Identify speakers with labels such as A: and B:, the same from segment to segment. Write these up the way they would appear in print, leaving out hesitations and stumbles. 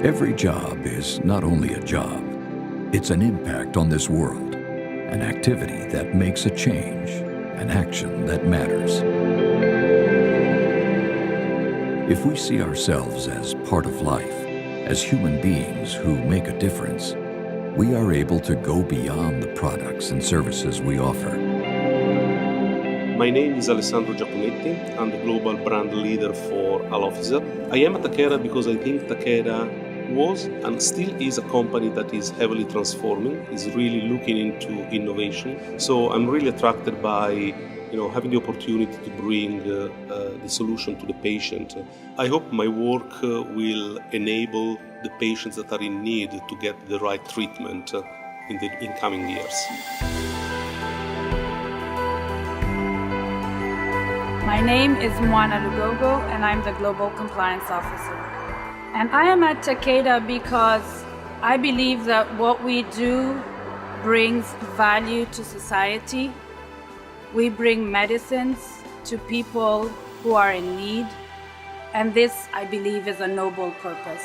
A: Every job is not only a job, it's an impact on this world, an activity that makes a change, an action that matters. If we see ourselves as part of life, as human beings who make a difference, we are able to go beyond the products and services we offer.
B: My name is Alessandro Giacometti. I'm the global brand leader for Erlaubnis. I am at Takeda because I think Takeda was and still is a company that is heavily transforming, is really looking into innovation. So I'm really attracted by having the opportunity to bring the solution to the patient. I hope my work will enable the patients that are in need to get the right treatment in the incoming years.
C: My name is Moana Lugogo, and I'm the Global Compliance Officer. And I am at Takeda because I believe that what we do brings value to society. We bring medicines to people who are in need, and this, I believe, is a noble purpose.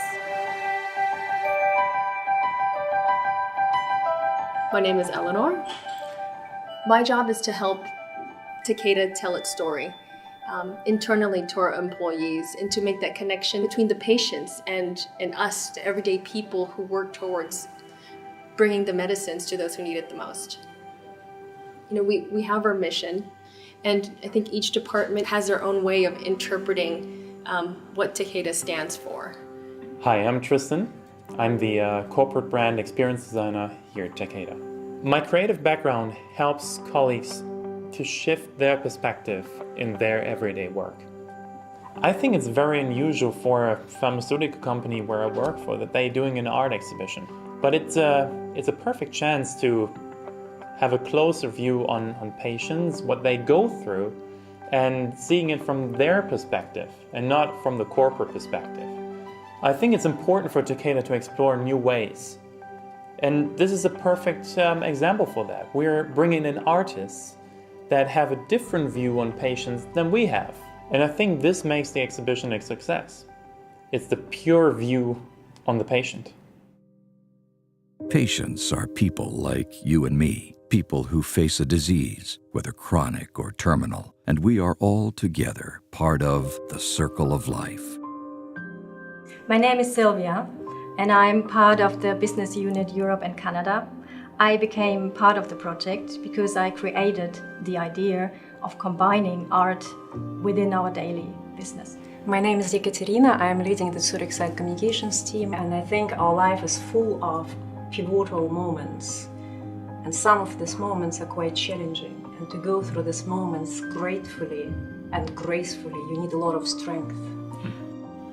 D: My name is Eleanor. My job is to help Takeda tell its story internally to our employees and to make that connection between the patients and us, the everyday people who work towards bringing the medicines to those who need it the most. We have our mission, and I think each department has their own way of interpreting what Takeda stands for.
E: Hi, I'm Tristan. I'm the corporate brand experience designer here at Takeda. My creative background helps colleagues to shift their perspective in their everyday work. I think it's very unusual for a pharmaceutical company where I work for that they're doing an art exhibition. But it's a perfect chance to have a closer view on patients, what they go through, and seeing it from their perspective and not from the corporate perspective. I think it's important for Takeda to explore new ways. And this is a perfect example for that. We're bringing in artists that have a different view on patients than we have. And I think this makes the exhibition a success. It's the pure view on the patient.
A: Patients are people like you and me, people who face a disease, whether chronic or terminal, and we are all together part of the circle of life.
F: My name is Sylvia, and I'm part of the business unit Europe and Canada. I became part of the project because I created the idea of combining art within our daily business.
G: My name is Ekaterina. I'm leading the Zürich site communications team, and I think our life is full of pivotal moments. And some of these moments are quite challenging. And to go through these moments gratefully and gracefully, you need a lot of strength.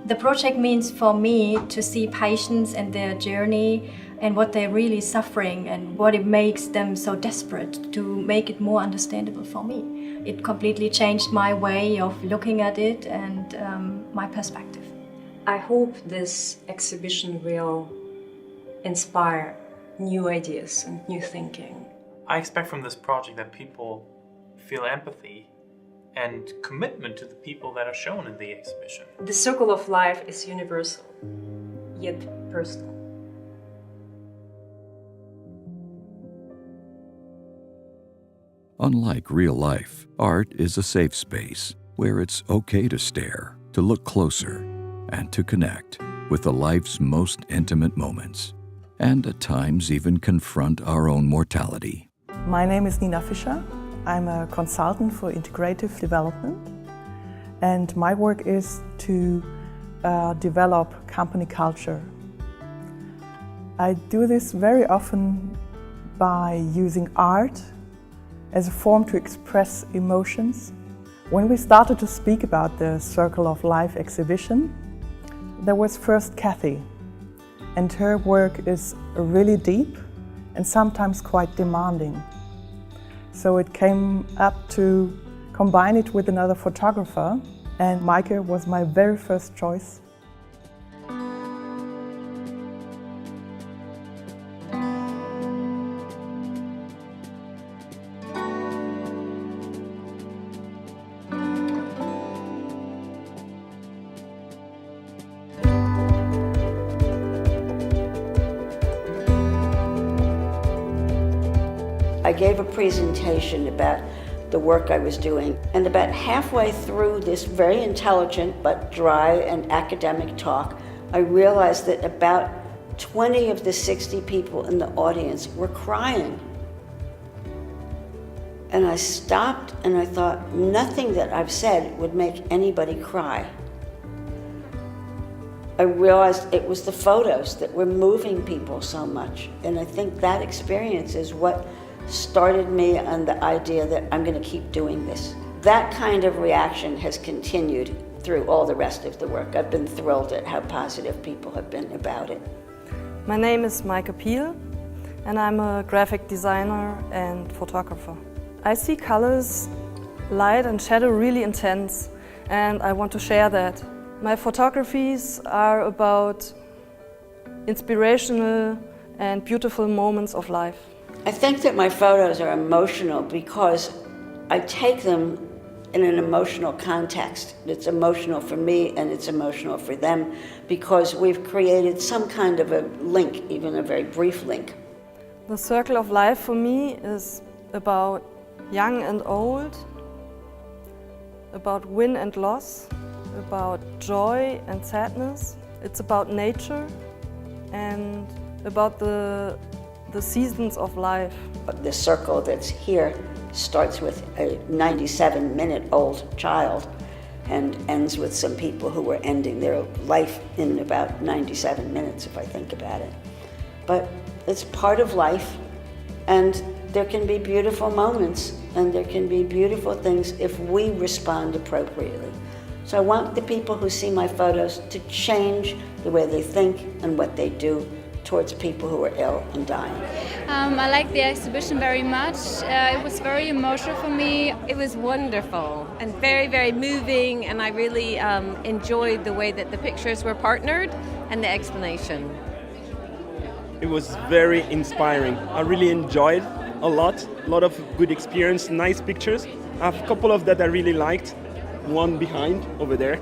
F: The project means for me to see patients and their journey and what they're really suffering and what it makes them so desperate, to make it more understandable for me. It completely changed my way of looking at it and my perspective.
G: I hope this exhibition will inspire new ideas and new thinking.
E: I expect from this project that people feel empathy and commitment to the people that are shown in the exhibition.
G: The circle of life is universal, yet personal.
A: Unlike real life, art is a safe space where it's okay to stare, to look closer, and to connect with the life's most intimate moments, and at times even confront our own mortality.
H: My name is Nina Fischer. I'm a consultant for integrative development, and my work is to develop company culture. I do this very often by using art as a form to express emotions. When we started to speak about the Circle of Life exhibition, there was first Cathy, and her work is really deep and sometimes quite demanding. So it came up to combine it with another photographer, and Maike was my very first choice.
I: I gave a presentation about the work I was doing, and about halfway through this very intelligent but dry and academic talk, I realized that about 20 of the 60 people in the audience were crying. And I stopped and I thought, nothing that I've said would make anybody cry. I realized it was the photos that were moving people so much. And I think that experience is what started me on the idea that I'm going to keep doing this. That kind of reaction has continued through all the rest of the work. I've been thrilled at how positive people have been about it.
J: My name is Maike Piel, and I'm a graphic designer and photographer. I see colors, light and shadow really intense, and I want to share that. My photographies are about inspirational and beautiful moments of life.
I: I think that my photos are emotional because I take them in an emotional context. It's emotional for me and it's emotional for them because we've created some kind of a link, even a very brief link.
J: The circle of life for me is about young and old, about win and loss, about joy and sadness. It's about nature and about the seasons of life.
I: The circle that's here starts with a 97-minute-old child and ends with some people who are ending their life in about 97 minutes, if I think about it. But it's part of life, and there can be beautiful moments, and there can be beautiful things if we respond appropriately. So I want the people who see my photos to change the way they think and what they do towards people who are ill and dying.
K: I like the exhibition very much. It was very emotional for me.
L: It was wonderful and very, very moving, and I really enjoyed the way that the pictures were partnered and the explanation.
M: It was very inspiring. I really enjoyed a lot of good experience, nice pictures. I have a couple of that I really liked, one behind over there.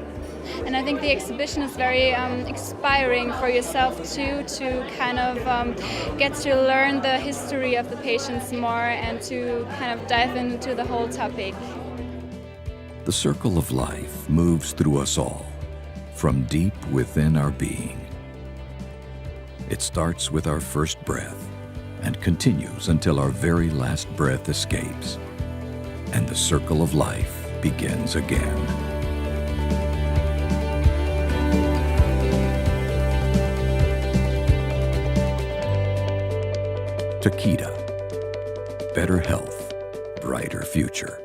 K: And I think the exhibition is very inspiring for yourself too, to kind of get to learn the history of the patients more and to kind of dive into the whole topic.
A: The circle of life moves through us all, from deep within our being. It starts with our first breath and continues until our very last breath escapes. And the circle of life begins again. Takeda. Better health, brighter future.